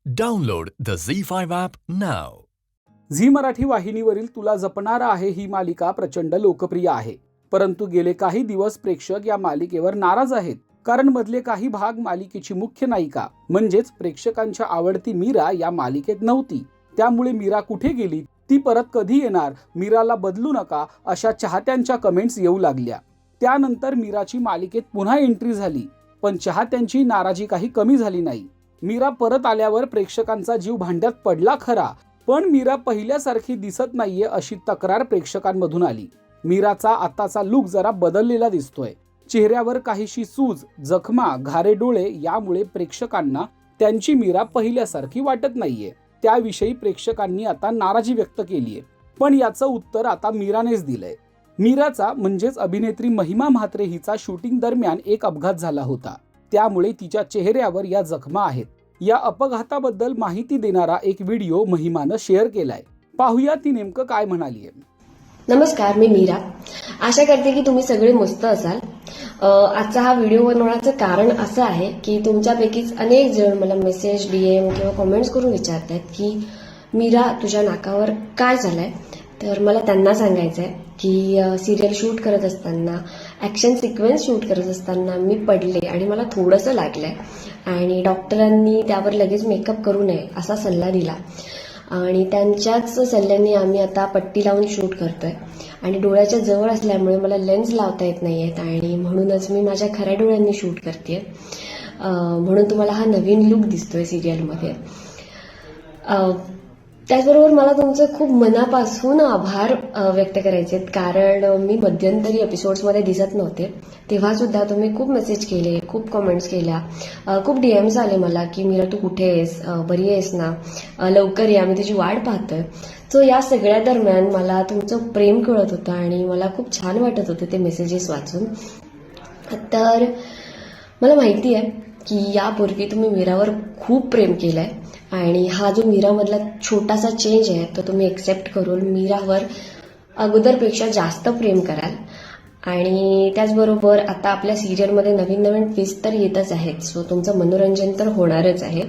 Download the Z5 app now. Zee Marathi वाहिनीवरील तुला जपणारा आहे ही मालिका प्रचंड लोकप्रिय आहे, परंतु गेले काही दिवस प्रेक्षक या मालिकेवर नाराज आहेत. कारण मधले काही भाग मालिकेची मुख्य नायिका म्हणजेच प्रेक्षकांच्या आवडती मीरा या मालिकेत नव्हती. त्यामुळे मीरा कुठे गेली, ती परत कधी येणार, मीराला बदलू नका अशा चाहत्यांच्या कमेंट्स येऊ लागल्या. त्यानंतर मीराची मालिकेत पुन्हा एंट्री झाली, पण चाहत्यांची नाराजी काही कमी झाली नाही. मीरा परत आल्यावर प्रेक्षकांचा जीव भांड्यात पडला खरा, पण मीरा पहिल्यासारखी दिसत नाहीये अशी तक्रार प्रेक्षकांमधून आली. मीराचा आताचा लुक जरा बदललेला दिसतोय. चेहऱ्यावर काहीशी सूज, जखमा, घारे डोळे यामुळे प्रेक्षकांना त्यांची मीरा पहिल्यासारखी वाटत नाहीये. त्याविषयी प्रेक्षकांनी आता नाराजी व्यक्त केलीये. पण याचं उत्तर आता मीरानेच दिलंय. मीराचा म्हणजेच अभिनेत्री महिमा म्हात्रे हिचा शूटिंग दरम्यान एक अपघात झाला होता. त्यामुळे तिच्या चेहऱ्यावर या जखमा आहेत. या अपघाताबद्दल माहिती देणारा एक व्हिडिओ महिमानं शेअर केलाय. पाहूया ती नेमकं काय म्हणालीये. नमस्कार, मी मीरा. आशा करते की तुम्ही सगळे मस्त असाल. आजचा हा व्हिडिओ बनवण्याचं कारण असं आहे की तुमच्यापैकीच अनेक जण मला मेसेज, DM किंवा कमेंट्स करून विचारतात की मीरा, तुझ्या नाकावर काय झालंय. तर मला त्यांना सांगायचं आहे की सिरियल शूट करत असताना, ॲक्शन सिक्वेन्स शूट करत असताना मी पडले आणि मला थोडंसं लागलंय आणि डॉक्टरांनी त्यावर लगेच मेकअप करू नये असा सल्ला दिला आणि त्यांच्याच सल्ल्याने आम्ही आता पट्टी लावून शूट करतोय. आणि डोळ्याच्या जवळ असल्यामुळे मला लेन्स लावता येत नाहीयेत आणि म्हणूनच मी माझ्या खऱ्या डोळ्यांनी शूट करते. म्हणून तुम्हाला हा नवीन लुक दिसतोय सिरियलमध्ये. त्याचबरोबर मला तुमचं खूप मनापासून आभार व्यक्त करायचे आहेत, कारण मी मध्यंतरी एपिसोड्समध्ये दिसत नव्हते. तेव्हा सुद्धा तुम्ही खूप मेसेज केले, खूप कमेंट्स केल्या, खूप DMs आले मला की मीरा तू कुठे आहेस, बरी आहेस ना, लवकर ये, आम्ही तुझी वाट पाहतोय. सो या सगळ्या दरम्यान मला तुमचं प्रेम कळत होतं आणि मला खूप छान वाटत होतं ते मेसेजेस वाचून. तर मला माहिती आहे की यापूर्वी तुम्ही मीरावर खूप प्रेम केलंय आणि हा जो मीरामधला छोटासा चेंज आहे तो तुम्ही एक्सेप्ट करून मीरावर अगोदरपेक्षा जास्त प्रेम कराल. आणि त्याचबरोबर आता आपल्या सिरियलमध्ये नवीन नवीन ट्विस्ट तर येतच आहेत, सो तुमचं मनोरंजन तर होणारच आहे.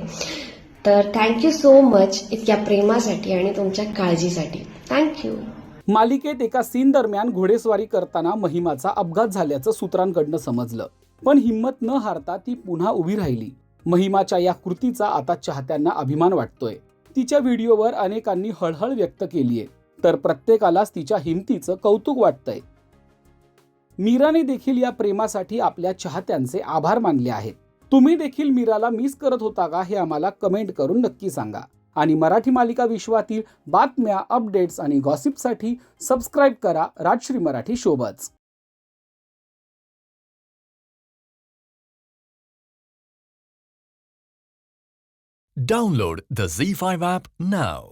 तर थँक्यू सो मच इतक्या प्रेमासाठी आणि तुमच्या काळजीसाठी. थँक्यू. मालिकेत एका सीन दरम्यान घोडेस्वारी करताना महिमाचा अपघात झाल्याचं सूत्रांकडनं समजलं, पण हिंमत न हारता ती पुन्हा उभी राहिली. महिमाच्या या कृतीचा आता चाहत्यांना अभिमान वाटतोय. तिच्या व्हिडिओवर अनेकांनी हळहळ व्यक्त केलीये, तर प्रत्येकालाच तिच्या हिमतीचं कौतुक वाटतंय. मीराने देखील या प्रेमासाठी आपल्या चाहत्यांचे आभार मानले आहेत. तुम्ही देखील मीराला मिस करत होता का हे आम्हाला कमेंट करून नक्की सांगा. आणि मराठी मालिका विश्वातील बातम्या, अपडेट्स आणि गॉसिपसाठी सबस्क्राईब करा Rajshri Marathi शोबच. Download the Z5 app now.